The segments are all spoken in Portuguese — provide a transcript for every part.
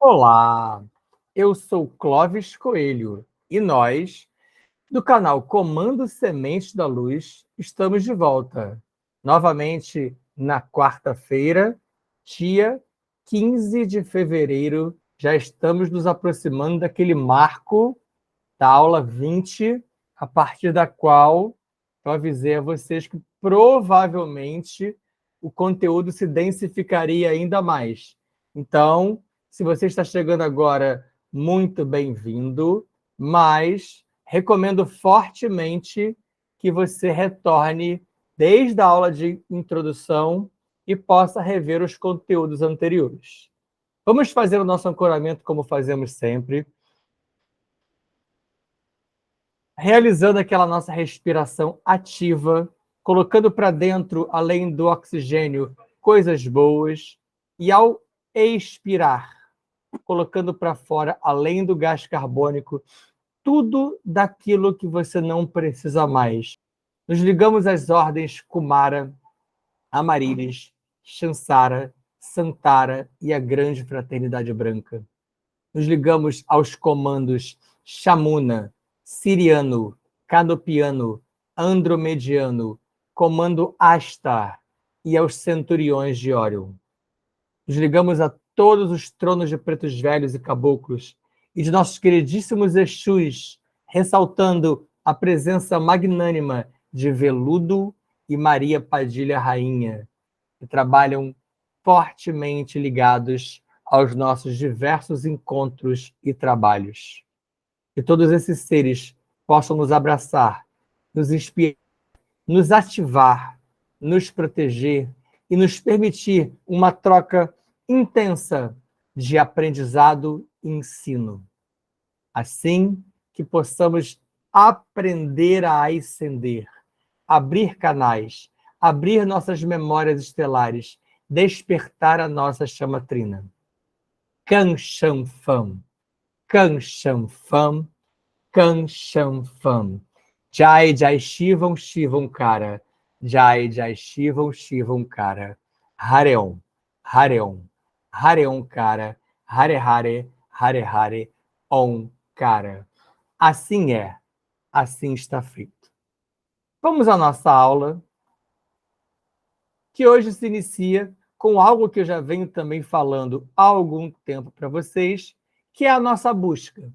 Olá, eu sou Clóvis Coelho e nós, do canal Comando Semente da Luz, estamos de volta, novamente na quarta-feira, dia 15 de fevereiro. Já estamos nos aproximando daquele marco da aula 20, a partir da qual eu avisei a vocês que provavelmente o conteúdo se densificaria ainda mais. Então, se você está chegando agora, muito bem-vindo, mas recomendo fortemente que você retorne desde a aula de introdução e possa rever os conteúdos anteriores. Vamos fazer o nosso ancoramento como fazemos sempre, realizando aquela nossa respiração ativa, colocando para dentro, além do oxigênio, coisas boas, e ao expirar, colocando para fora, além do gás carbônico, tudo daquilo que você não precisa mais. Nos ligamos às ordens Kumara, Amarilis, Shansara, Santara e a Grande Fraternidade Branca. Nos ligamos aos comandos Shamuna, Siriano, Canopiano, Andromediano, comando Astar e aos centuriões de Orion. Nos ligamos a todos os tronos de pretos velhos e caboclos e de nossos queridíssimos Exus, ressaltando a presença magnânima de Veludo e Maria Padilha Rainha, que trabalham fortemente ligados aos nossos diversos encontros e trabalhos. Que todos esses seres possam nos abraçar, nos inspirar, nos ativar, nos proteger e nos permitir uma troca intensa de aprendizado e ensino. Assim que possamos aprender a ascender, abrir canais, abrir nossas memórias estelares, despertar a nossa chama trina. Kan Shan Fam, Kan Shan Fam, Kan Shan Fam. Jai Jai Shivam Shivam Kara, Jai Jai Shivam Shivam Kara. Hareon, Hareon, Hareon Kara, Hare Hare, Hare Hare, Om Kara. Assim é, assim está feito. Vamos à nossa aula, que hoje se inicia com algo que eu já venho também falando há algum tempo para vocês, que é a nossa busca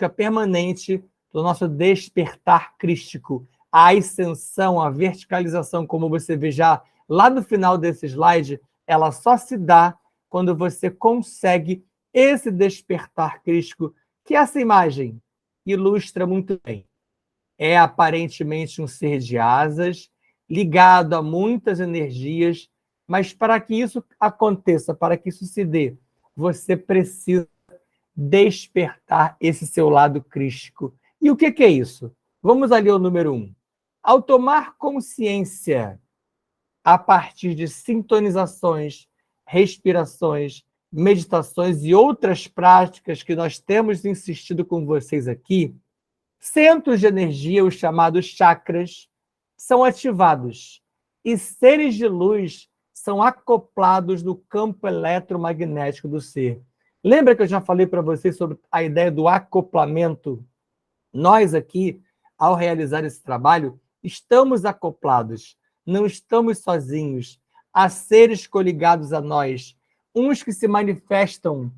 permanente do nosso despertar crístico, a ascensão, a verticalização, como você vê já lá no final desse slide, ela só se dá quando você consegue esse despertar crístico, que essa imagem ilustra muito bem. É aparentemente um ser de asas, ligado a muitas energias, mas para que isso aconteça, para que isso se dê, você precisa despertar esse seu lado crístico. E o que é isso? Vamos ali ao número 1. Ao tomar consciência, a partir de sintonizações, respirações, meditações e outras práticas que nós temos insistido com vocês aqui, centros de energia, os chamados chakras, são ativados e seres de luz são acoplados no campo eletromagnético do ser. Lembra que eu já falei para vocês sobre a ideia do acoplamento? Nós aqui, ao realizar esse trabalho, estamos acoplados, não estamos sozinhos. Há seres coligados a nós, uns que se manifestam,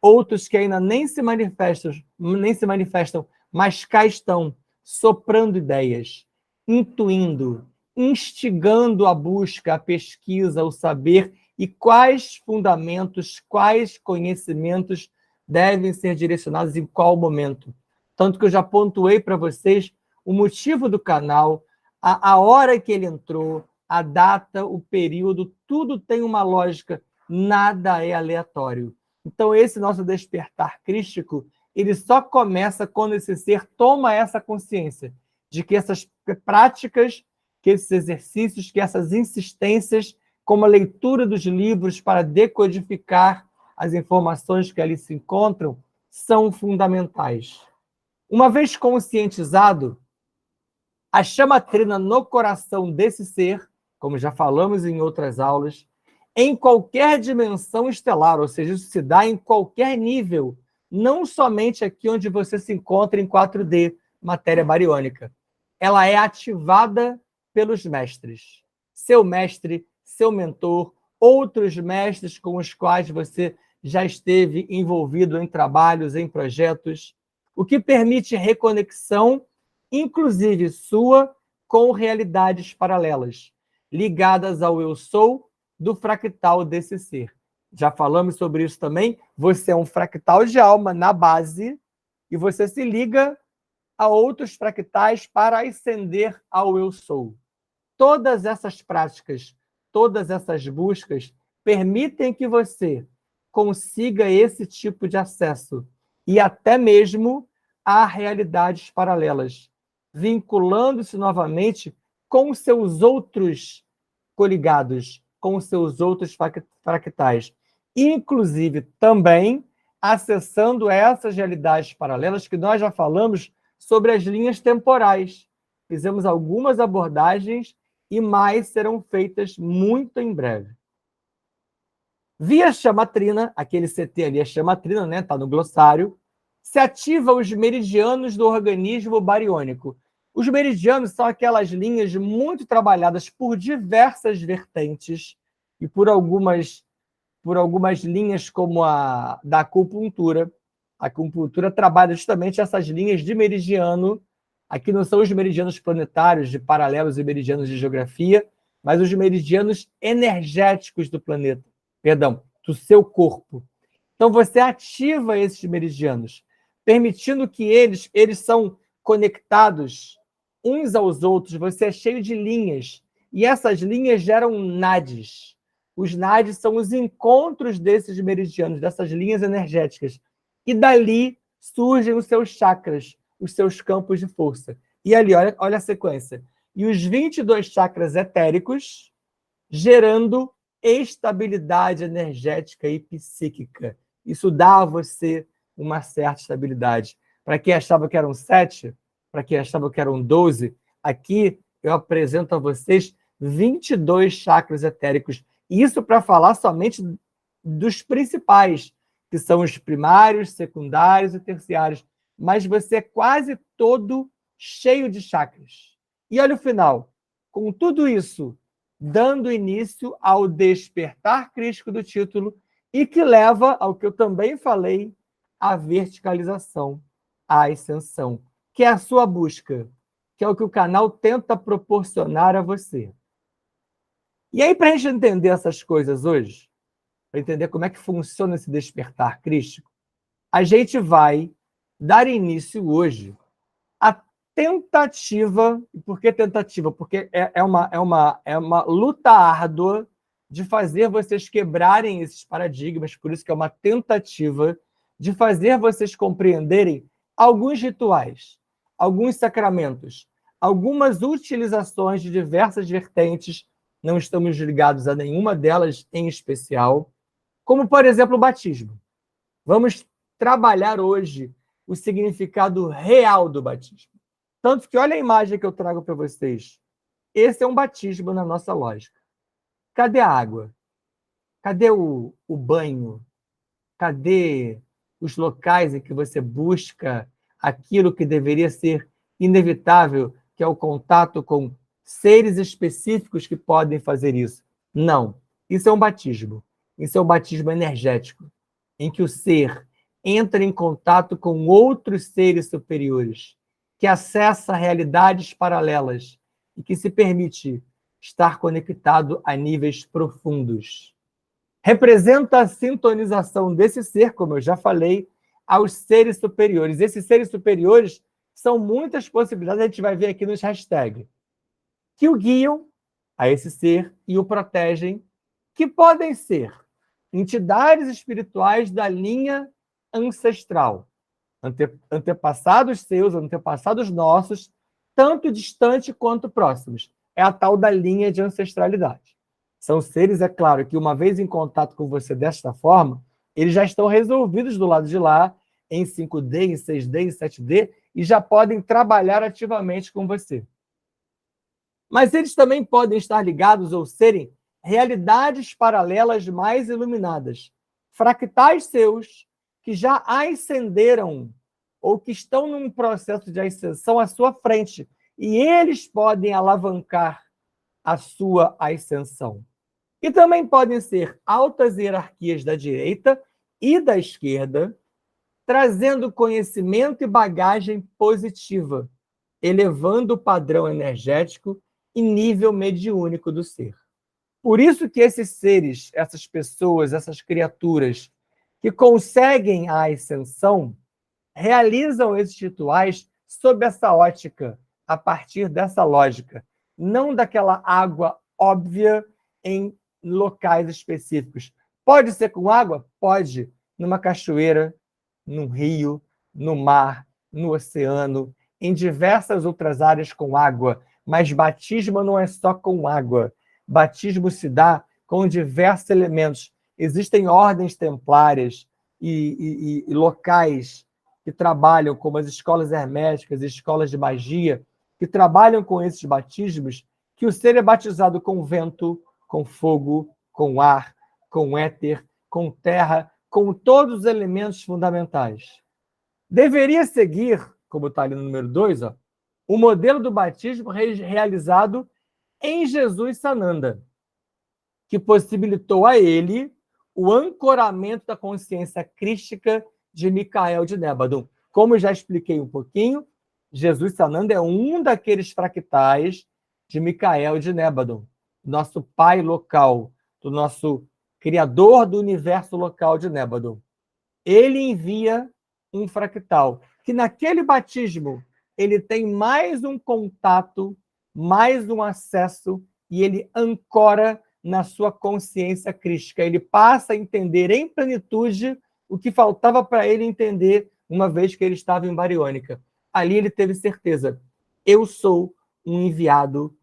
outros que ainda nem se manifestam, mas cá estão, soprando ideias, intuindo, instigando a busca, a pesquisa, o saber e quais fundamentos, quais conhecimentos devem ser direcionados em qual momento. Tanto que eu já pontuei para vocês o motivo do canal, a hora que ele entrou, a data, o período, tudo tem uma lógica, nada é aleatório. Então, esse nosso despertar crístico, ele só começa quando esse ser toma essa consciência de que essas práticas, que esses exercícios, que essas insistências, como a leitura dos livros para decodificar as informações que ali se encontram, são fundamentais. Uma vez conscientizado, a chama trina no coração desse ser, como já falamos em outras aulas, em qualquer dimensão estelar, ou seja, isso se dá em qualquer nível, não somente aqui onde você se encontra em 4D, matéria bariônica. Ela é ativada pelos mestres. Seu mestre, seu mentor, outros mestres com os quais você já esteve envolvido em trabalhos, em projetos, o que permite reconexão, inclusive sua, com realidades paralelas, ligadas ao eu sou do fractal desse ser. Já falamos sobre isso também. Você é um fractal de alma na base e você se liga a outros fractais para ascender ao eu sou. Todas essas práticas, todas essas buscas permitem que você consiga esse tipo de acesso e até mesmo a realidades paralelas, vinculando-se novamente com seus outros coligados, com seus outros fractais, inclusive também acessando essas realidades paralelas que nós já falamos sobre as linhas temporais. Fizemos algumas abordagens e mais serão feitas muito em breve. Via chamatrina, aquele CT ali é chamatrina, né? Está no glossário, se ativa os meridianos do organismo bariônico. Os meridianos são aquelas linhas muito trabalhadas por diversas vertentes e por algumas linhas como a da acupuntura. A acupuntura trabalha justamente essas linhas de meridiano. Aqui não são os meridianos planetários de paralelos e meridianos de geografia, mas os meridianos energéticos do planeta, perdão, do seu corpo. Então você ativa esses meridianos, permitindo que eles são conectados uns aos outros. Você é cheio de linhas e essas linhas geram nadis. Os nadis são os encontros desses meridianos, dessas linhas energéticas. E dali surgem os seus chakras, os seus campos de força. E ali, olha a sequência. E os 22 chakras etéricos gerando estabilidade energética e psíquica. Isso dá a você uma certa estabilidade. Para quem achava que eram 7, para quem achava que eram 12, aqui eu apresento a vocês 22 chakras etéricos. Isso para falar somente dos principais, que são os primários, secundários e terciários. Mas você é quase todo cheio de chakras. E olha o final. Com tudo isso, dando início ao despertar crístico do título e que leva ao que eu também falei, a verticalização, a ascensão, que é a sua busca, que é o que o canal tenta proporcionar a você. E aí, para a gente entender essas coisas hoje, para entender como é que funciona esse despertar crístico, a gente vai dar início hoje à tentativa. E por que tentativa? Porque é uma luta árdua de fazer vocês quebrarem esses paradigmas, por isso que é uma tentativa de fazer vocês compreenderem alguns rituais, alguns sacramentos, algumas utilizações de diversas vertentes, não estamos ligados a nenhuma delas em especial, como, por exemplo, o batismo. Vamos trabalhar hoje o significado real do batismo. Tanto que olha a imagem que eu trago para vocês. Esse é um batismo na nossa lógica. Cadê a água? Cadê o banho? Cadê os locais em que você busca aquilo que deveria ser inevitável, que é o contato com seres específicos que podem fazer isso? Não. Isso é um batismo. Isso é um batismo energético, em que o ser entra em contato com outros seres superiores, que acessa realidades paralelas e que se permite estar conectado a níveis profundos. Representa a sintonização desse ser, como eu já falei, aos seres superiores. Esses seres superiores são muitas possibilidades, a gente vai ver aqui nos hashtags, que o guiam a esse ser e o protegem, que podem ser entidades espirituais da linha ancestral, antepassados seus, antepassados nossos, tanto distante quanto próximos. É a tal da linha de ancestralidade. São seres, é claro, que uma vez em contato com você desta forma, eles já estão resolvidos do lado de lá, em 5D, em 6D, em 7D, e já podem trabalhar ativamente com você. Mas eles também podem estar ligados ou serem realidades paralelas mais iluminadas, fractais seus que já ascenderam ou que estão num processo de ascensão à sua frente, e eles podem alavancar a sua ascensão. E também podem ser altas hierarquias da direita e da esquerda, trazendo conhecimento e bagagem positiva, elevando o padrão energético e nível mediúnico do ser. Por isso que esses seres, essas pessoas, essas criaturas que conseguem a ascensão, realizam esses rituais sob essa ótica, a partir dessa lógica, não daquela água óbvia em locais específicos. Pode ser com água? Pode. Numa cachoeira, num rio, no mar, no oceano, em diversas outras áreas com água. Mas batismo não é só com água. Batismo se dá com diversos elementos. Existem ordens templárias e locais que trabalham, como as escolas herméticas, escolas de magia, que trabalham com esses batismos, que o ser é batizado com vento, com fogo, com ar, com éter, com terra, com todos os elementos fundamentais. Deveria seguir, como está ali no número 2, o modelo do batismo realizado em Jesus Sananda, que possibilitou a ele o ancoramento da consciência crística de Micael de Nébadon. Como já expliquei um pouquinho, Jesus Sananda é um daqueles fractais de Micael de Nébadon, nosso pai local, do nosso criador do universo local de Nébadon. Ele envia um fractal, que naquele batismo ele tem mais um contato, mais um acesso, e ele ancora na sua consciência crística. Ele passa a entender em plenitude o que faltava para ele entender uma vez que ele estava em Bariônica. Ali ele teve certeza. Eu sou um enviado,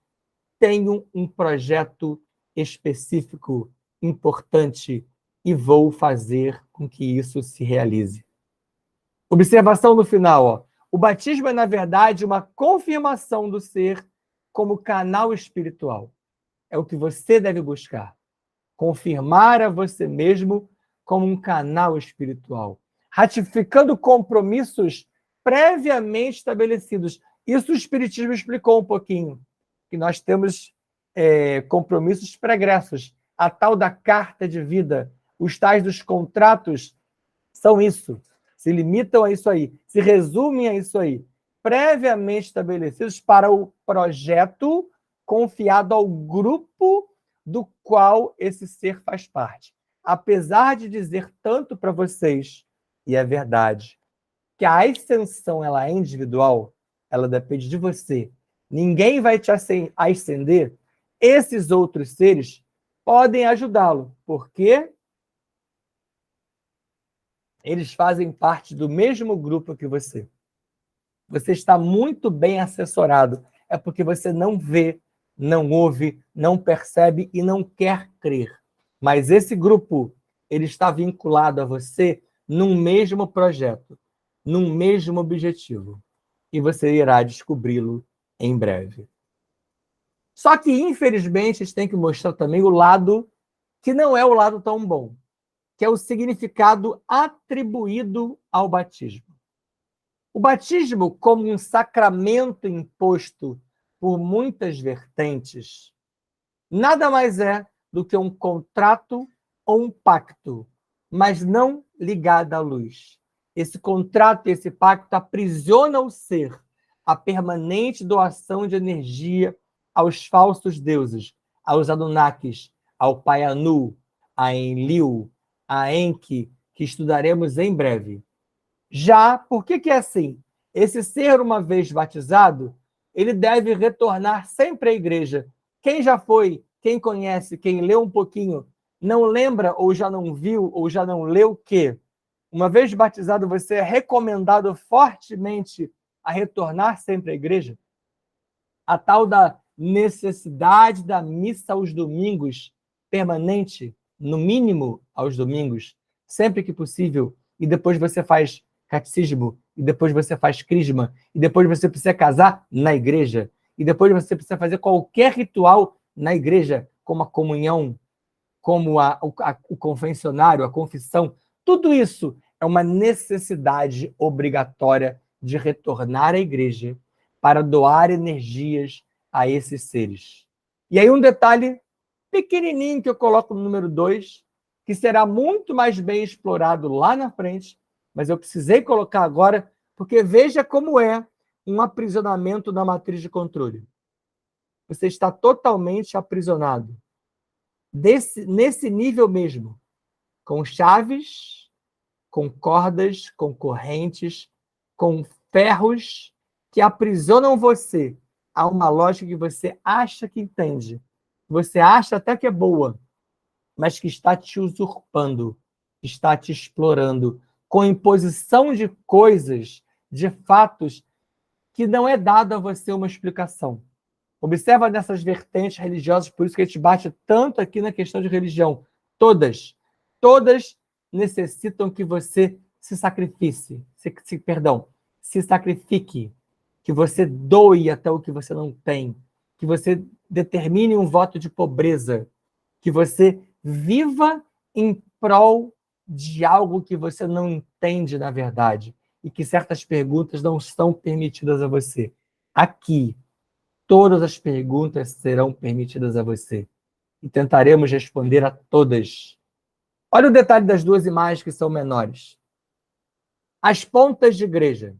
tenho um projeto específico, importante, e vou fazer com que isso se realize. Observação no final. O batismo é, na verdade, uma confirmação do ser como canal espiritual. É o que você deve buscar. Confirmar a você mesmo como um canal espiritual, ratificando compromissos previamente estabelecidos. Isso o Espiritismo explicou um pouquinho, que nós temos compromissos pregressos, a tal da carta de vida, os tais dos contratos são isso, se limitam a isso aí, se resumem a isso aí, previamente estabelecidos para o projeto confiado ao grupo do qual esse ser faz parte. Apesar de dizer tanto para vocês, e é verdade, que a ascensão ela é individual, ela depende de você. Ninguém vai te ascender. Esses outros seres podem ajudá-lo, porque eles fazem parte do mesmo grupo que você. Você está muito bem assessorado. É porque você não vê, não ouve, não percebe e não quer crer. Mas esse grupo, ele está vinculado a você num mesmo projeto, num mesmo objetivo. E você irá descobri-lo em breve. Só que, infelizmente, a gente tem que mostrar também o lado que não é o lado tão bom, que é o significado atribuído ao batismo. O batismo, como um sacramento imposto por muitas vertentes, nada mais é do que um contrato ou um pacto, mas não ligado à luz. Esse contrato e esse pacto aprisiona o ser, a permanente doação de energia aos falsos deuses, aos Anunnakis, ao Pai Anu, a Enlil, a Enki, que estudaremos em breve. Já, por que é assim? Esse ser, uma vez batizado, ele deve retornar sempre à igreja. Quem já foi, quem conhece, quem leu um pouquinho, não lembra ou já não viu ou já não leu que, uma vez batizado, você é recomendado fortemente a retornar sempre à igreja? A tal da necessidade da missa aos domingos, permanente, no mínimo aos domingos, sempre que possível, e depois você faz catecismo, e depois você faz crisma, e depois você precisa casar na igreja, e depois você precisa fazer qualquer ritual na igreja, como a comunhão, como o confessionário, a confissão, tudo isso é uma necessidade obrigatória de retornar à igreja para doar energias a esses seres. E aí um detalhe pequenininho que eu coloco no número 2, que será muito mais bem explorado lá na frente, mas eu precisei colocar agora, porque veja como é um aprisionamento na matriz de controle. Você está totalmente aprisionado. Nesse nível mesmo, com chaves, com cordas, com correntes, com ferros que aprisionam você a uma lógica que você acha que entende. Você acha até que é boa, mas que está te usurpando, está te explorando, com imposição de coisas, de fatos, que não é dado a você uma explicação. Observa nessas vertentes religiosas, por isso que a gente bate tanto aqui na questão de religião. Todas necessitam que você se sacrifique, se sacrifique, que você doe até o que você não tem, que você determine um voto de pobreza, que você viva em prol de algo que você não entende na verdade e que certas perguntas não são permitidas a você. Aqui, todas as perguntas serão permitidas a você e tentaremos responder a todas. Olha o detalhe das duas imagens que são menores. As pontas de igreja.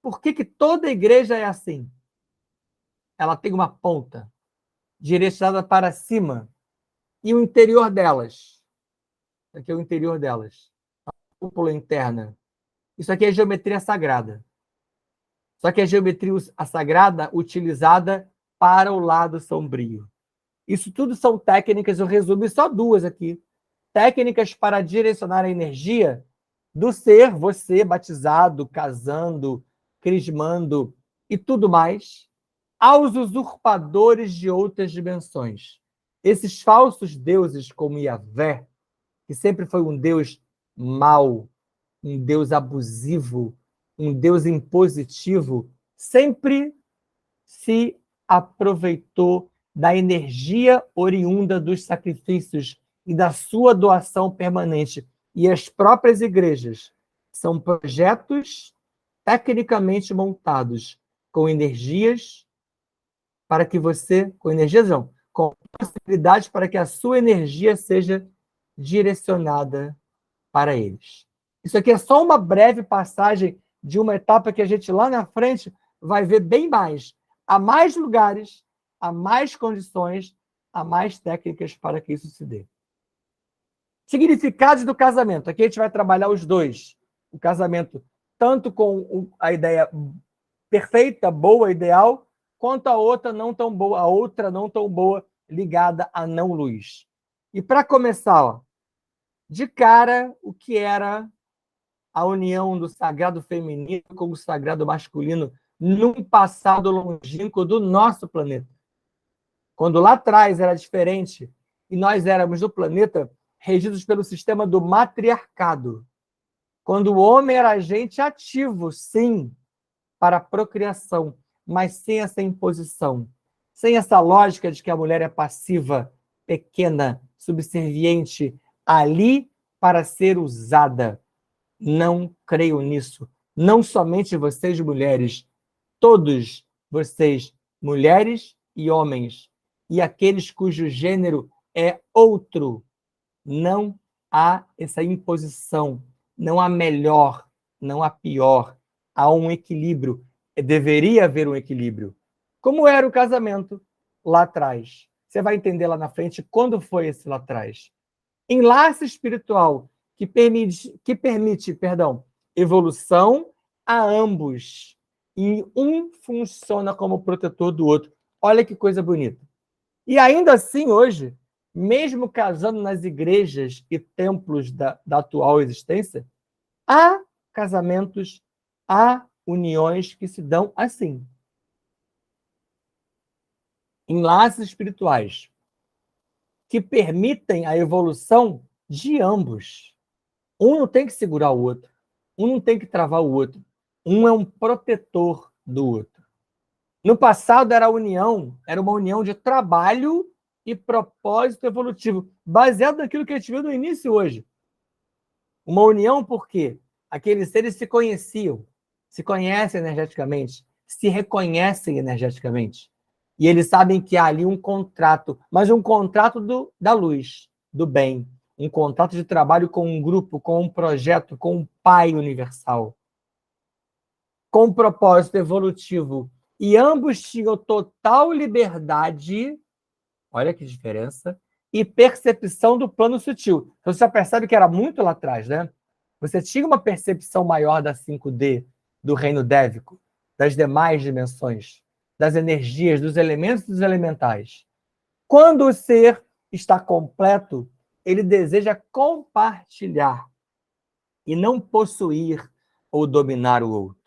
Por que toda igreja é assim? Ela tem uma ponta direcionada para cima e o interior delas. Aqui é o interior delas. A cúpula interna. Isso aqui é geometria sagrada. Só que é geometria sagrada utilizada para o lado sombrio. Isso tudo são técnicas, eu resumi só duas aqui. Técnicas para direcionar a energia do ser, você batizado, casando, crismando e tudo mais, aos usurpadores de outras dimensões. Esses falsos deuses como Yahvé, que sempre foi um deus mau, um deus abusivo, um deus impositivo, sempre se aproveitou da energia oriunda dos sacrifícios e da sua doação permanente. E as próprias igrejas são projetos tecnicamente montados com energias para que você, com energias não, com possibilidades para que a sua energia seja direcionada para eles. Isso aqui é só uma breve passagem de uma etapa que a gente lá na frente vai ver bem mais. Há mais lugares, há mais condições, há mais técnicas para que isso se dê. Significados do casamento. Aqui a gente vai trabalhar os dois. O casamento, tanto com a ideia perfeita, boa, ideal, quanto a outra não tão boa, ligada à não-luz. E para começar, ó, de cara, o que era a união do sagrado feminino com o sagrado masculino num passado longínquo do nosso planeta. Quando lá atrás era diferente e nós éramos do planeta regidos pelo sistema do matriarcado. Quando o homem era agente ativo, sim, para a procriação, mas sem essa imposição, sem essa lógica de que a mulher é passiva, pequena, subserviente, ali para ser usada. Não creio nisso. Não somente vocês, mulheres, todos vocês, mulheres e homens, e aqueles cujo gênero é outro. Não há essa imposição, não há melhor, não há pior. Há um equilíbrio. Deveria haver um equilíbrio. Como era o casamento lá atrás? Você vai entender lá na frente quando foi esse lá atrás. Enlace espiritual que permite, evolução a ambos. E um funciona como protetor do outro. Olha que coisa bonita. E ainda assim, hoje, mesmo casando nas igrejas e templos da atual existência, há casamentos, há uniões que se dão assim. Enlaces espirituais que permitem a evolução de ambos. Um não tem que segurar o outro. Um não tem que travar o outro. Um é um protetor do outro. No passado era uma união de trabalho e propósito evolutivo, baseado naquilo que a gente viu no início hoje. Uma união porque aqueles seres se conheciam, se conhecem energeticamente, se reconhecem energeticamente. E eles sabem que há ali um contrato, mas um contrato da luz, do bem. Um contrato de trabalho com um grupo, com um projeto, com um Pai universal. Com um propósito evolutivo. E ambos tinham total liberdade, olha que diferença, e percepção do plano sutil. Então você já percebe que era muito lá atrás, né? Você tinha uma percepção maior da 5D, do reino dévico, das demais dimensões, das energias, dos elementos e dos elementais. Quando o ser está completo, ele deseja compartilhar e não possuir ou dominar o outro.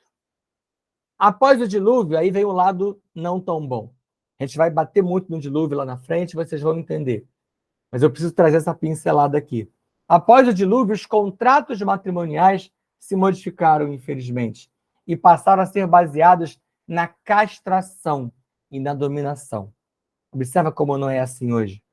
Após o dilúvio, aí vem o lado não tão bom. A gente vai bater muito no dilúvio lá na frente, vocês vão entender. Mas eu preciso trazer essa pincelada aqui. Após o dilúvio, os contratos matrimoniais se modificaram, infelizmente, e passaram a ser baseados na castração e na dominação. Observa como não é assim hoje.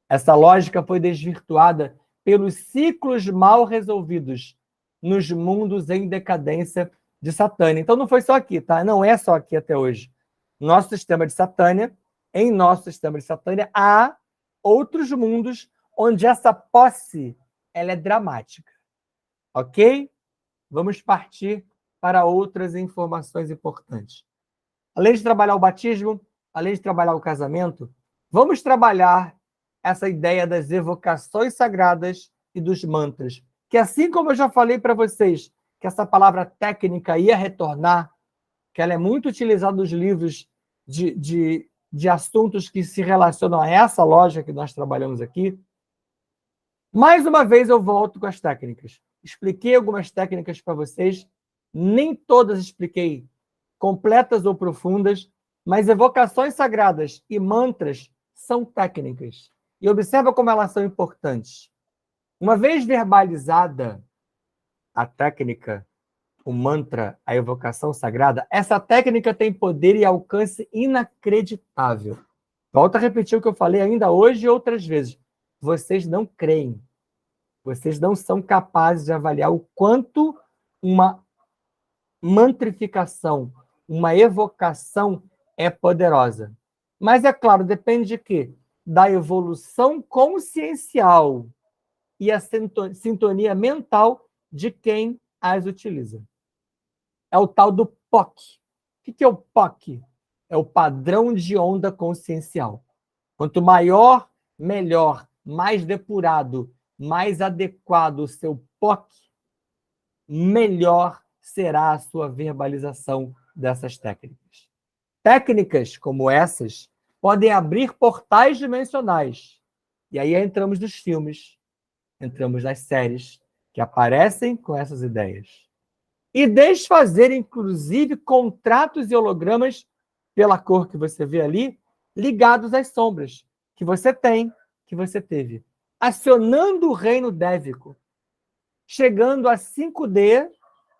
Essa lógica foi desvirtuada pelos ciclos mal resolvidos nos mundos em decadência de Satânia. Então não foi só aqui, tá? Não é só aqui até hoje. Nosso sistema de Satânia, em nosso sistema de Satânia, há outros mundos onde essa posse ela é dramática. Ok? Vamos partir para outras informações importantes. Além de trabalhar o batismo, além de trabalhar o casamento, vamos trabalhar essa ideia das evocações sagradas e dos mantras. Que assim como eu já falei para vocês, que essa palavra técnica ia retornar, que ela é muito utilizada nos livros de assuntos que se relacionam a essa lógica que nós trabalhamos aqui. Mais uma vez eu volto com as técnicas. Expliquei algumas técnicas para vocês, nem todas expliquei completas ou profundas, mas evocações sagradas e mantras são técnicas. E observa como elas são importantes. Uma vez verbalizada a técnica, o mantra, a evocação sagrada, essa técnica tem poder e alcance inacreditável. Volto a repetir o que eu falei ainda hoje e outras vezes. Vocês não creem. Vocês não são capazes de avaliar o quanto uma mantrificação, uma evocação é poderosa. Mas, é claro, depende de quê? Da evolução consciencial e a sintonia mental de quem as utiliza. É o tal do POC. O que é o POC? É o padrão de onda consciencial. Quanto maior, melhor, mais depurado, mais adequado o seu POC, melhor será a sua verbalização dessas técnicas. Técnicas como essas podem abrir portais dimensionais. E aí entramos nos filmes, entramos nas séries que aparecem com essas ideias. E desfazer, inclusive, contratos e hologramas, pela cor que você vê ali, ligados às sombras que você tem, que você teve. Acionando o reino dévico, chegando a 5D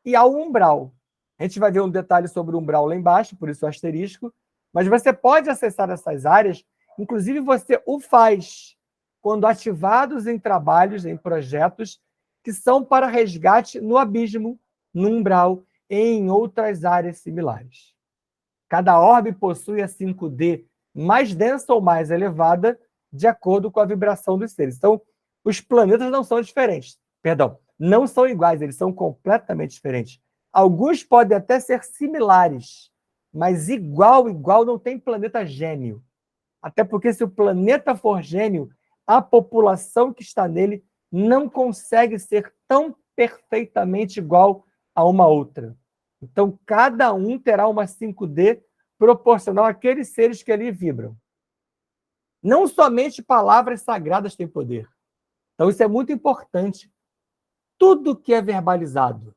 e ao umbral. A gente vai ver um detalhe sobre o umbral lá embaixo, por isso o asterisco, mas você pode acessar essas áreas, inclusive você o faz quando ativados em trabalhos, em projetos que são para resgate no abismo, no umbral e em outras áreas similares. Cada orbe possui a 5D mais densa ou mais elevada de acordo com a vibração dos seres. Então, os planetas não são diferentes. Perdão, não são iguais, eles são completamente diferentes. Alguns podem até ser similares, mas igual não tem planeta gêmeo. Até porque se o planeta for gêmeo, a população que está nele não consegue ser tão perfeitamente igual a uma outra. Então, cada um terá uma 5D proporcional àqueles seres que ali vibram. Não somente palavras sagradas têm poder. Então, isso é muito importante. Tudo que é verbalizado.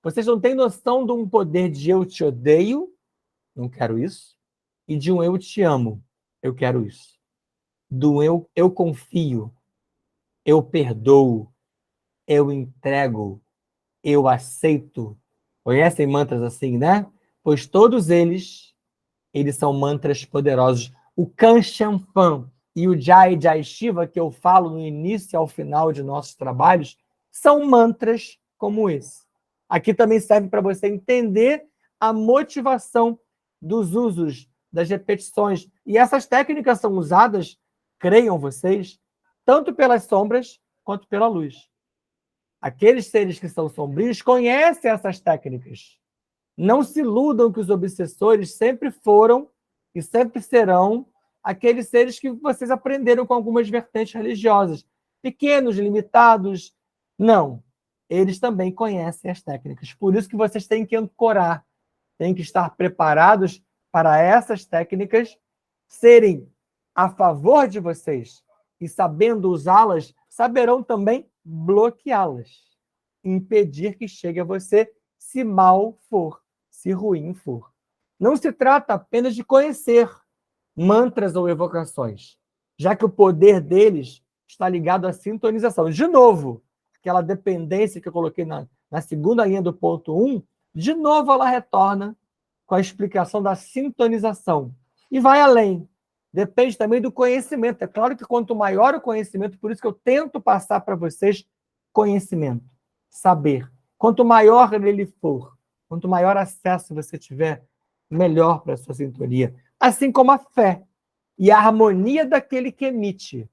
Vocês não têm noção de um poder de eu te odeio, não quero isso, e de um eu te amo, eu quero isso. Do eu confio, eu perdoo, eu entrego, eu aceito. Conhecem mantras assim, né? Pois todos eles são mantras poderosos. O Kanchanpan, e o Jai Jai Shiva, que eu falo no início e ao final de nossos trabalhos, são mantras como esse. Aqui também serve para você entender a motivação dos usos, das repetições. E essas técnicas são usadas, creiam vocês, tanto pelas sombras quanto pela luz. Aqueles seres que são sombrios conhecem essas técnicas. Não se iludam que os obsessores sempre foram e sempre serão aqueles seres que vocês aprenderam com algumas vertentes religiosas, pequenos, limitados. Não. Eles também conhecem as técnicas. Por isso que vocês têm que ancorar, têm que estar preparados para essas técnicas serem a favor de vocês e, sabendo usá-las, saberão também bloqueá-las, impedir que chegue a você se mal for, se ruim for. Não se trata apenas de conhecer mantras ou evocações, já que o poder deles está ligado à sintonização. De novo, aquela dependência que eu coloquei na segunda linha do ponto 1, de novo ela retorna com a explicação da sintonização. E vai além. Depende também do conhecimento. É claro que quanto maior o conhecimento, por isso que eu tento passar para vocês conhecimento, saber. Quanto maior ele for, quanto maior acesso você tiver, melhor para a sua sintonia. Assim como a fé e a harmonia daquele que emite,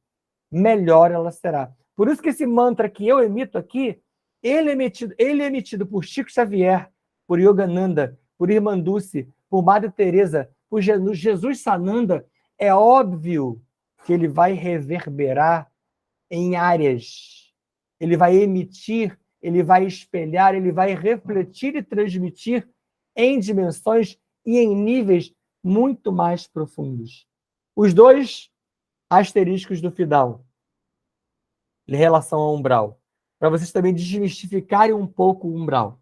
melhor ela será. Por isso que esse mantra que eu emito aqui, ele é emitido por Chico Xavier, por Yogananda, por Irmanduce, por Madre Teresa, por Jesus Sananda, é óbvio que ele vai reverberar em áreas. Ele vai emitir, ele vai espelhar, ele vai refletir e transmitir em dimensões e em níveis muito mais profundos. Os dois asteriscos do Fidal, em relação ao umbral, para vocês também desmistificarem um pouco o umbral.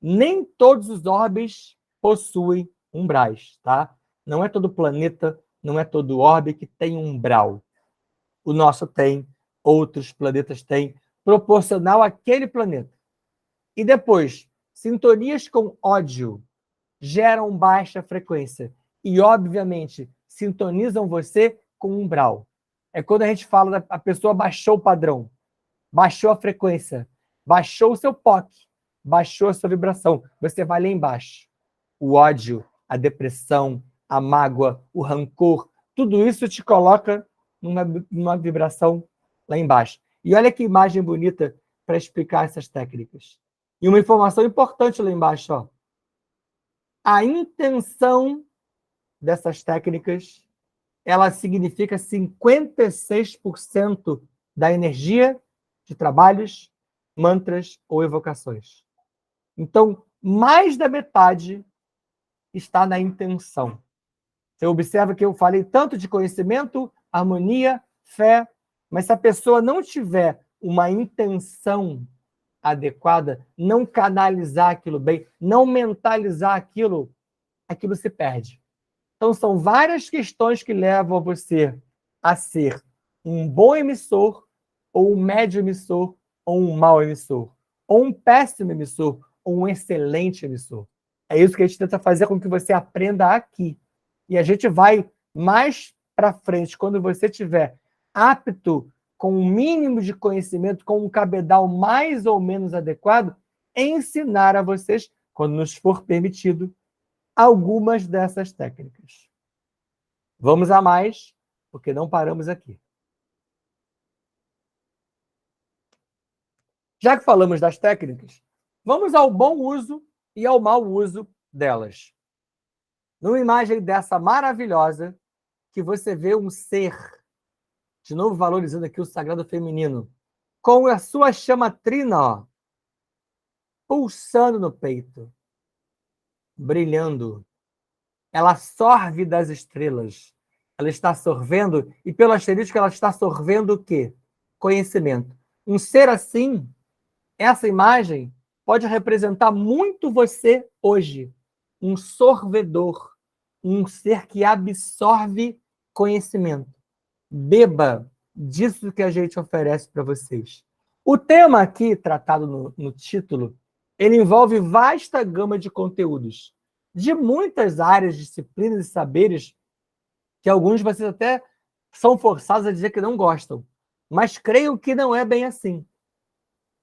Nem todos os orbes possuem umbrais, tá? Não é todo planeta, não é todo orbe que tem um umbral. O nosso tem, outros planetas têm, proporcional àquele planeta. E depois, sintonias com ódio geram baixa frequência e, obviamente, sintonizam você com umbral. É quando a gente fala a pessoa baixou o padrão, baixou a frequência, baixou o seu POC, baixou a sua vibração. Você vai lá embaixo. O ódio, a depressão, a mágoa, o rancor, tudo isso te coloca numa vibração lá embaixo. E olha que imagem bonita para explicar essas técnicas. E uma informação importante lá embaixo, ó. A intenção dessas técnicas, ela significa 56% da energia de trabalhos, mantras ou evocações. Então, mais da metade está na intenção. Você observa que eu falei tanto de conhecimento, harmonia, fé, mas se a pessoa não tiver uma intenção adequada, não canalizar aquilo bem, não mentalizar aquilo, aquilo se perde. Então, são várias questões que levam você a ser um bom emissor, ou um médio emissor, ou um mau emissor, ou um péssimo emissor, ou um excelente emissor. É isso que a gente tenta fazer com que você aprenda aqui. E a gente vai mais para frente, quando você estiver apto, com um mínimo de conhecimento, com um cabedal mais ou menos adequado, ensinar a vocês, quando nos for permitido, algumas dessas técnicas. Vamos a mais, porque não paramos aqui. Já que falamos das técnicas, vamos ao bom uso e ao mau uso delas. Numa imagem dessa maravilhosa, que você vê um ser, de novo valorizando aqui o sagrado feminino, com a sua chama trina, ó, pulsando no peito, brilhando. Ela sorve das estrelas. Ela está sorvendo, e pelo asterisco ela está sorvendo o quê? Conhecimento. Um ser assim, essa imagem pode representar muito você hoje. Um sorvedor, um ser que absorve conhecimento. Beba disso que a gente oferece para vocês. O tema aqui, tratado no título, ele envolve vasta gama de conteúdos, de muitas áreas, disciplinas e saberes, que alguns vocês até são forçados a dizer que não gostam, mas creio que não é bem assim.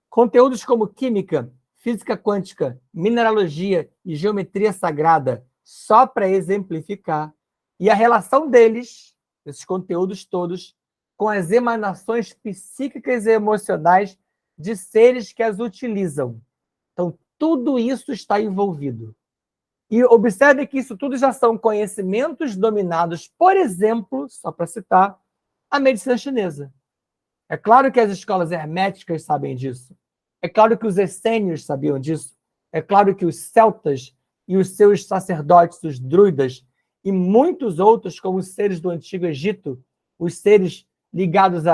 Conteúdos como química, física quântica, mineralogia e geometria sagrada, só para exemplificar, e a relação deles, esses conteúdos todos, com as emanações psíquicas e emocionais de seres que as utilizam. Então, tudo isso está envolvido. E observe que isso tudo já são conhecimentos dominados, por exemplo, só para citar, a medicina chinesa. É claro que as escolas herméticas sabem disso. É claro que os essênios sabiam disso. É claro que os celtas e os seus sacerdotes, os druidas, e muitos outros, como os seres do Antigo Egito, os seres ligados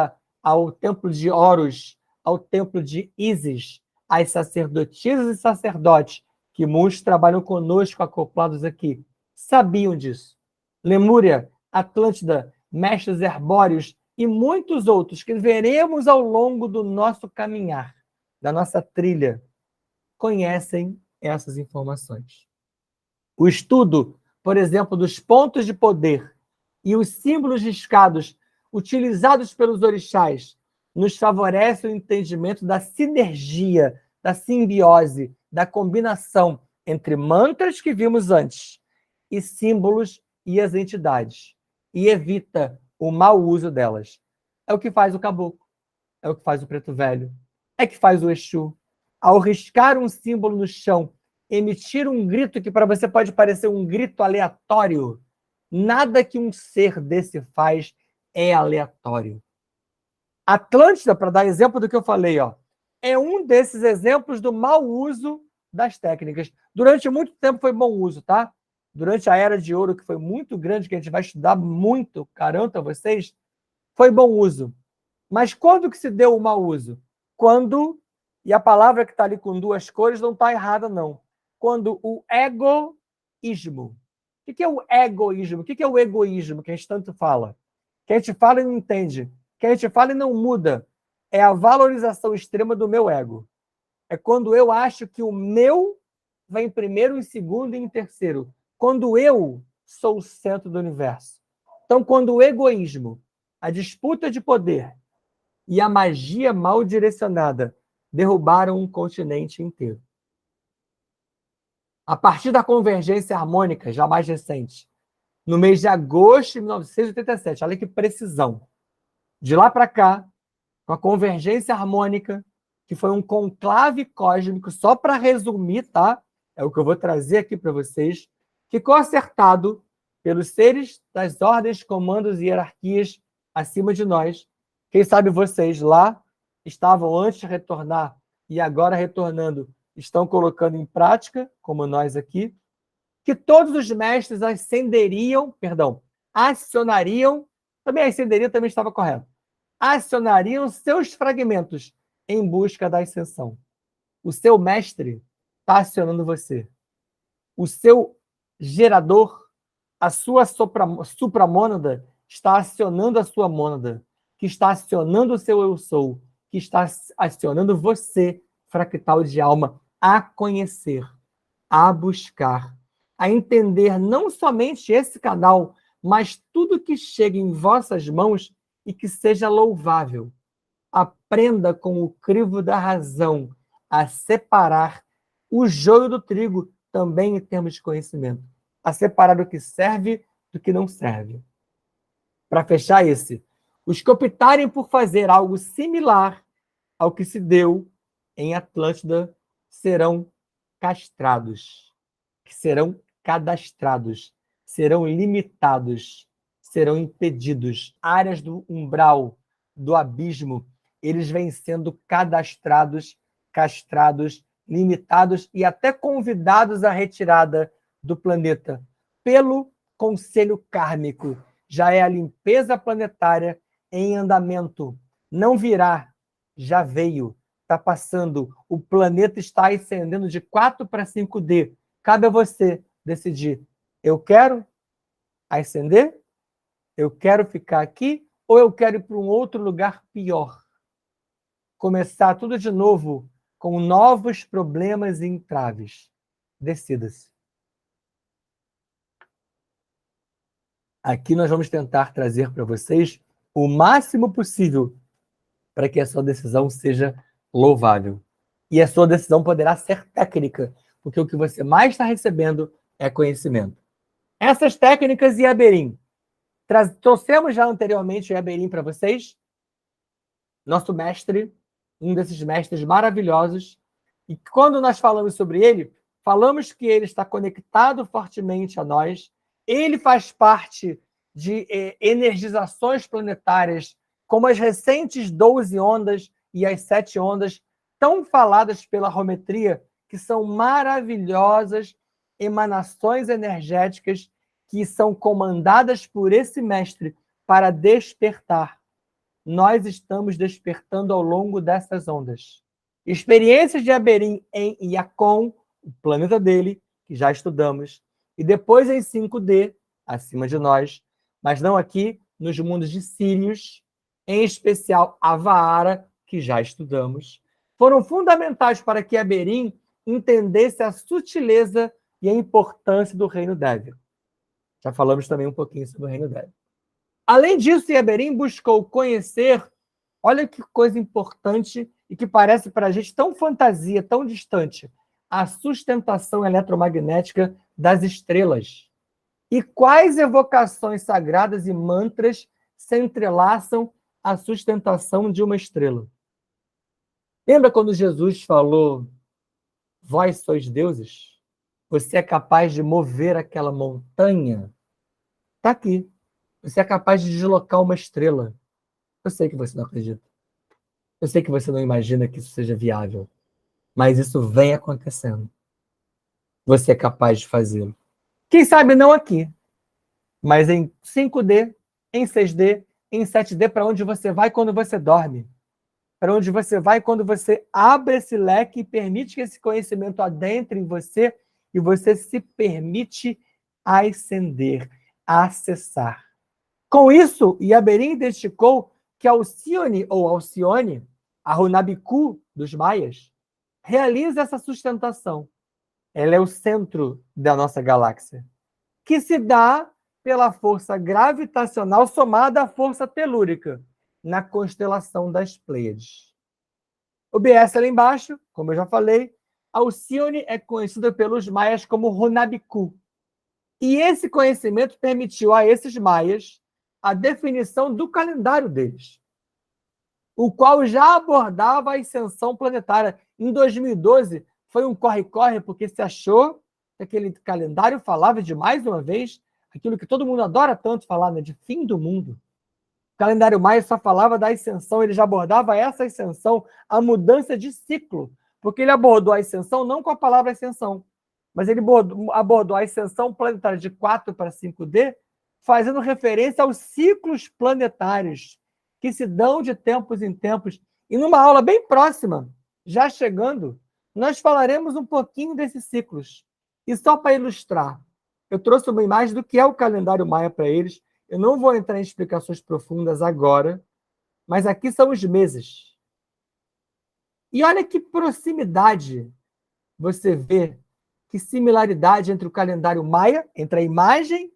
ao templo de Horus, ao templo de Ísis, as sacerdotisas e sacerdotes, que muitos trabalham conosco acoplados aqui, sabiam disso. Lemúria, Atlântida, mestres herbóreos e muitos outros que veremos ao longo do nosso caminhar, da nossa trilha, conhecem essas informações. O estudo, por exemplo, dos pontos de poder e os símbolos riscados utilizados pelos orixás nos favorece o entendimento da sinergia, da simbiose, da combinação entre mantras que vimos antes e símbolos e as entidades, e evita o mau uso delas. É o que faz o caboclo, é o que faz o preto velho, é o que faz o Exu. Ao riscar um símbolo no chão, emitir um grito que para você pode parecer um grito aleatório, nada que um ser desse faz é aleatório. Atlântida, para dar exemplo do que eu falei, ó, é um desses exemplos do mau uso das técnicas. Durante muito tempo foi bom uso, tá? Durante a Era de Ouro, que foi muito grande, que a gente vai estudar muito, garanto a vocês, foi bom uso. Mas quando que se deu o mau uso? Quando, e a palavra que está ali com duas cores não está errada, não. Quando o egoísmo. O que é o egoísmo? O que é o egoísmo que a gente tanto fala? Que a gente fala e não entende. Que a gente fala e não muda. É a valorização extrema do meu ego. É quando eu acho que o meu vai em primeiro, em segundo e em terceiro. Quando eu sou o centro do universo. Então, quando o egoísmo, a disputa de poder e a magia mal direcionada derrubaram um continente inteiro. A partir da convergência harmônica, já mais recente, no mês de agosto de 1987, olha que precisão. De lá para cá, com a convergência harmônica, que foi um conclave cósmico, só para resumir, tá? É o que eu vou trazer aqui para vocês, ficou acertado pelos seres das ordens, comandos e hierarquias acima de nós. Quem sabe vocês lá estavam antes de retornar e agora retornando, estão colocando em prática, como nós aqui, que todos os mestres acionariam, também ascenderiam, também estava correto, acionariam seus fragmentos em busca da ascensão. O seu mestre está acionando você. O seu gerador, a sua supramônada, está acionando a sua mônada, que está acionando o seu eu sou, que está acionando você, fractal de alma, a conhecer, a buscar, a entender não somente esse canal, mas tudo que chega em vossas mãos e que seja louvável. Aprenda com o crivo da razão a separar o joio do trigo, também em termos de conhecimento. A separar o que serve do que não serve. Para fechar esse, os que optarem por fazer algo similar ao que se deu em Atlântida serão castrados, serão cadastrados, serão limitados, serão impedidos. Áreas do umbral, do abismo, eles vêm sendo cadastrados, castrados, limitados e até convidados à retirada do planeta pelo Conselho Kármico. Já é a limpeza planetária em andamento. Não virá, já veio, está passando. O planeta está ascendendo de 4 para 5D. Cabe a você decidir. Eu quero ascender? Eu quero ficar aqui? Ou eu quero ir para um outro lugar pior? Começar tudo de novo com novos problemas e entraves. Decida-se. Aqui nós vamos tentar trazer para vocês o máximo possível para que a sua decisão seja louvável. E a sua decisão poderá ser técnica, porque o que você mais está recebendo é conhecimento. Essas técnicas e Yaberim. Trouxemos já anteriormente o Yaberim para vocês. Nosso mestre, um desses mestres maravilhosos. E quando nós falamos sobre ele, falamos que ele está conectado fortemente a nós. Ele faz parte de energizações planetárias, como as recentes 12 ondas e as 7 ondas, tão faladas pela arometria, que são maravilhosas emanações energéticas que são comandadas por esse mestre para despertar. Nós estamos despertando ao longo dessas ondas. Experiências de Yaberim em Yakon, o planeta dele, que já estudamos, e depois em 5D, acima de nós, mas não aqui, nos mundos de Sírios, em especial Avaara, que já estudamos, foram fundamentais para que Yaberim entendesse a sutileza e a importância do reino Dever. Já falamos também um pouquinho sobre o reino Dever. Além disso, Yaberim buscou conhecer, olha que coisa importante e que parece para a gente tão fantasia, tão distante, a sustentação eletromagnética das estrelas. E quais evocações sagradas e mantras se entrelaçam à sustentação de uma estrela? Lembra quando Jesus falou, vós sois deuses? Você é capaz de mover aquela montanha? Está aqui. Você é capaz de deslocar uma estrela. Eu sei que você não acredita. Eu sei que você não imagina que isso seja viável. Mas isso vem acontecendo. Você é capaz de fazê-lo. Quem sabe não aqui, mas em 5D, em 6D, em 7D, para onde você vai quando você dorme. Para onde você vai quando você abre esse leque e permite que esse conhecimento adentre em você e você se permite ascender, acessar. Com isso, Yaberim identificou que Alcione, ou Alcione, a Runabiku dos maias, realiza essa sustentação. Ela é o centro da nossa galáxia, que se dá pela força gravitacional somada à força telúrica, na constelação das Pleiades. O BS lá embaixo, como eu já falei, Alcione é conhecida pelos maias como Runabiku. E esse conhecimento permitiu a esses maias a definição do calendário deles, o qual já abordava a ascensão planetária. Em 2012, foi um corre-corre, porque se achou que aquele calendário falava de, mais uma vez, aquilo que todo mundo adora tanto falar, né, de fim do mundo. O calendário maia só falava da ascensão, ele já abordava essa ascensão, a mudança de ciclo, porque ele abordou a ascensão não com a palavra ascensão, mas ele abordou a ascensão planetária de 4 para 5D, fazendo referência aos ciclos planetários que se dão de tempos em tempos. E numa aula bem próxima, já chegando, nós falaremos um pouquinho desses ciclos. E só para ilustrar, eu trouxe uma imagem do que é o calendário maia para eles. Eu não vou entrar em explicações profundas agora, mas aqui são os meses. E olha que proximidade você vê, que similaridade entre o calendário maia, entre a imagem,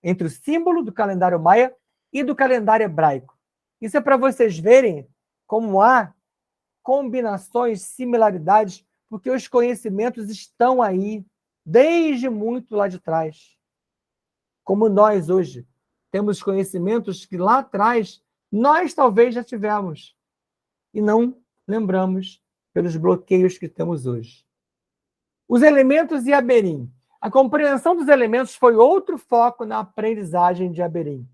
entre o símbolo do calendário maia e do calendário hebraico. Isso é para vocês verem como há combinações, similaridades, porque os conhecimentos estão aí desde muito lá de trás. Como nós hoje temos conhecimentos que lá atrás nós talvez já tivemos e não lembramos pelos bloqueios que temos hoje. Os elementos e Yaberim. A compreensão dos elementos foi outro foco na aprendizagem de Yaberim,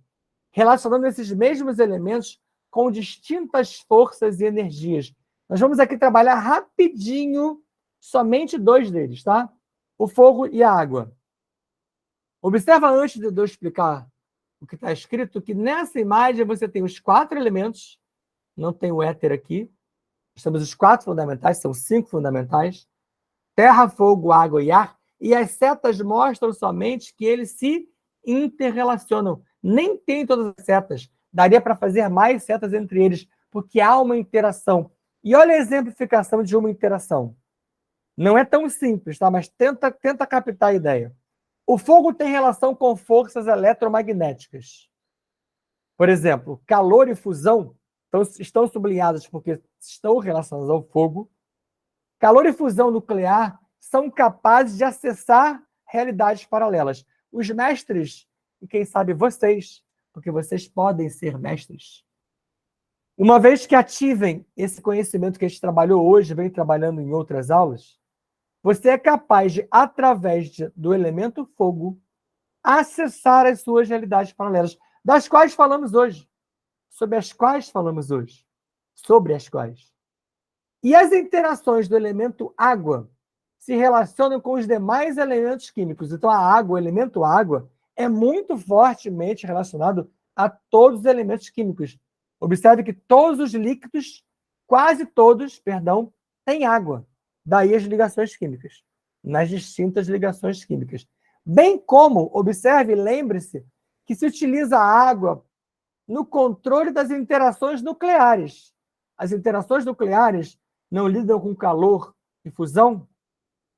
relacionando esses mesmos elementos com distintas forças e energias. Nós vamos aqui trabalhar rapidinho somente 2 deles, tá? O fogo e a água. Observa, antes de eu explicar o que está escrito, que nessa imagem você tem os 4 elementos, não tem o éter aqui, nós temos os 4 fundamentais, são 5 fundamentais, terra, fogo, água e ar, e as setas mostram somente que eles se interrelacionam. Nem tem todas as setas, daria para fazer mais setas entre eles, porque há uma interação. E olha a exemplificação de uma interação. Não é tão simples, tá? Mas tenta captar a ideia. O fogo tem relação com forças eletromagnéticas. Por exemplo, calor e fusão estão sublinhadas porque estão relacionadas ao fogo. Calor e fusão nuclear são capazes de acessar realidades paralelas. Os mestres, e quem sabe vocês, porque vocês podem ser mestres, uma vez que ativem esse conhecimento que a gente trabalhou hoje, vem trabalhando em outras aulas, você é capaz de, através do elemento fogo, acessar as suas realidades paralelas, das quais falamos hoje, sobre as quais falamos hoje, sobre as quais. E as interações do elemento água se relacionam com os demais elementos químicos. Então, a água, o elemento água, é muito fortemente relacionado a todos os elementos químicos. Observe que todos os líquidos, quase todos, perdão, têm água. Daí as ligações químicas, nas distintas ligações químicas. Bem como, observe, lembre-se, que se utiliza a água no controle das interações nucleares. As interações nucleares não lidam com calor e fusão,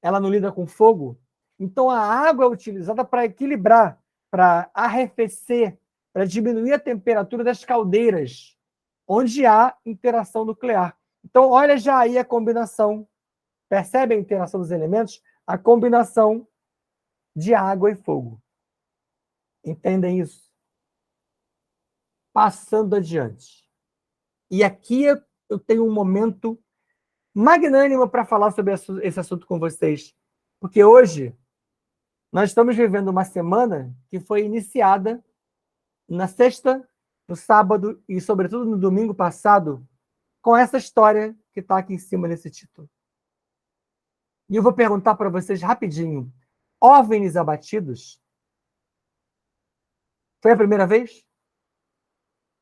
ela não lida com fogo. Então, a água é utilizada para equilibrar, para arrefecer, para diminuir a temperatura das caldeiras, onde há interação nuclear. Então, olha já aí a combinação. Percebe a interação dos elementos? A combinação de água e fogo. Entendem isso? Passando adiante. E aqui eu tenho um momento magnânimo para falar sobre esse assunto com vocês. Porque hoje nós estamos vivendo uma semana que foi iniciada na sexta, no sábado e, sobretudo, no domingo passado, com essa história que está aqui em cima nesse título. E eu vou perguntar para vocês rapidinho: OVNIs abatidos? Foi a primeira vez?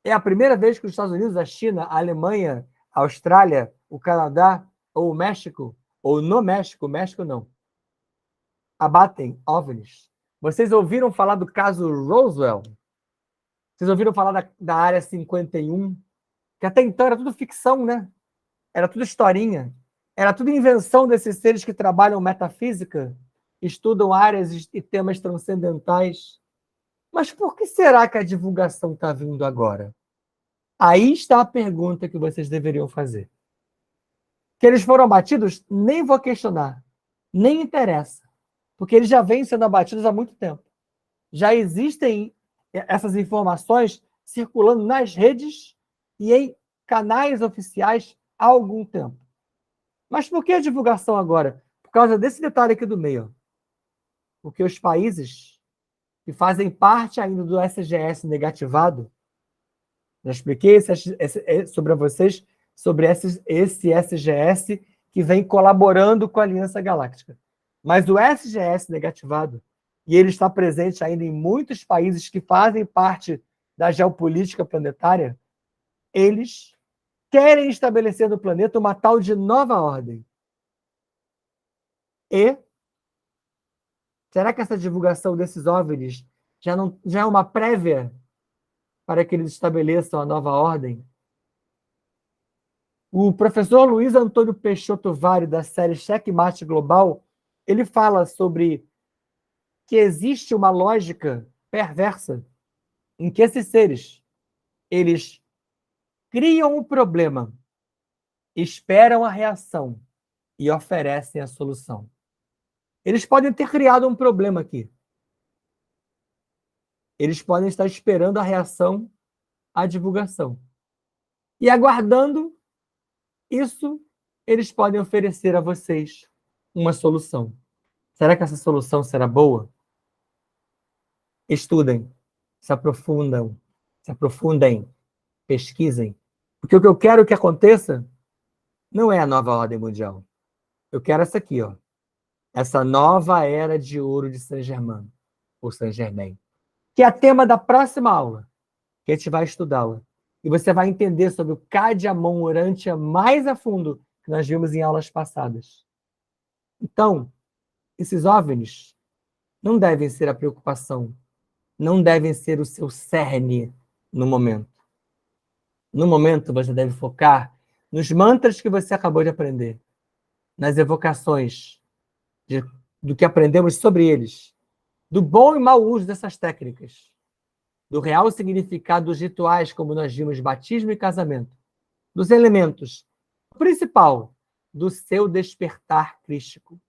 É a primeira vez que os Estados Unidos, a China, a Alemanha, a Austrália, o Canadá ou o México, ou no México, o México não, abatem OVNIs. Vocês ouviram falar do caso Roswell? Vocês ouviram falar da Área 51? Que até então era tudo ficção, né? Era tudo historinha. Era tudo invenção desses seres que trabalham metafísica, estudam áreas e temas transcendentais. Mas por que será que a divulgação está vindo agora? Aí está a pergunta que vocês deveriam fazer. Que eles foram abatidos, nem vou questionar. Nem interessa. Porque eles já vêm sendo abatidos há muito tempo. Já existem essas informações circulando nas redes e em canais oficiais há algum tempo. Mas por que a divulgação agora? Por causa desse detalhe aqui do meio. Porque os países que fazem parte ainda do SGS negativado, já expliquei sobre vocês, sobre esse SGS que vem colaborando com a Aliança Galáctica. Mas o SGS negativado, e ele está presente ainda em muitos países que fazem parte da geopolítica planetária, eles querem estabelecer no planeta uma tal de nova ordem. E será que essa divulgação desses OVNIs já é uma prévia para que eles estabeleçam a nova ordem? O professor Luiz Antônio Peixoto Vale, da série Checkmate Global, ele fala sobre que existe uma lógica perversa em que esses seres, eles criam um problema, esperam a reação e oferecem a solução. Eles podem ter criado um problema aqui. Eles podem estar esperando a reação à divulgação. E aguardando isso, eles podem oferecer a vocês uma solução. Será que essa solução será boa? Estudem, se aprofundem, pesquisem. Porque o que eu quero que aconteça não é a nova ordem mundial. Eu quero essa aqui, ó. Essa nova era de ouro de Saint-Germain, ou Saint-Germain, que é tema da próxima aula, que a gente vai estudá-la. E você vai entender sobre o Cadiamon Urantia mais a fundo, que nós vimos em aulas passadas. Então, esses OVNIs não devem ser a preocupação, não devem ser o seu cerne no momento. No momento, você deve focar nos mantras que você acabou de aprender, nas evocações do que aprendemos sobre eles, do bom e mau uso dessas técnicas. do real significado dos rituais, como nós vimos, batismo e casamento, dos elementos, o principal, do seu despertar crístico.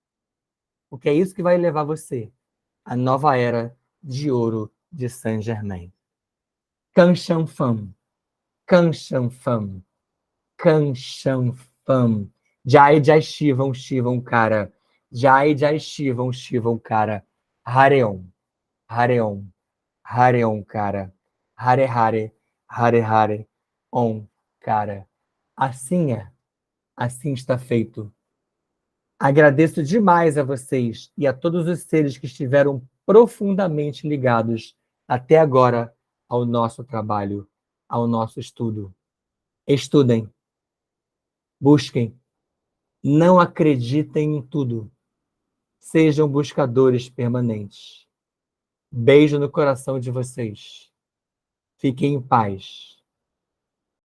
Porque é isso que vai levar você à nova era de ouro de Saint-Germain. Canchan Fam, Canchan Fam, Canchan Fam. Jai Jai Shivam, Shivam Cara. Jai Jai Shivam, Shivam Cara. Hareon, Hareon, Hareon Cara. Hare Hare, Hare Hare, Om Cara. Assim é, assim está feito. Agradeço demais a vocês e a todos os seres que estiveram profundamente ligados até agora ao nosso trabalho, ao nosso estudo. Estudem, busquem, não acreditem em tudo. Sejam buscadores permanentes. Beijo no coração de vocês. Fiquem em paz.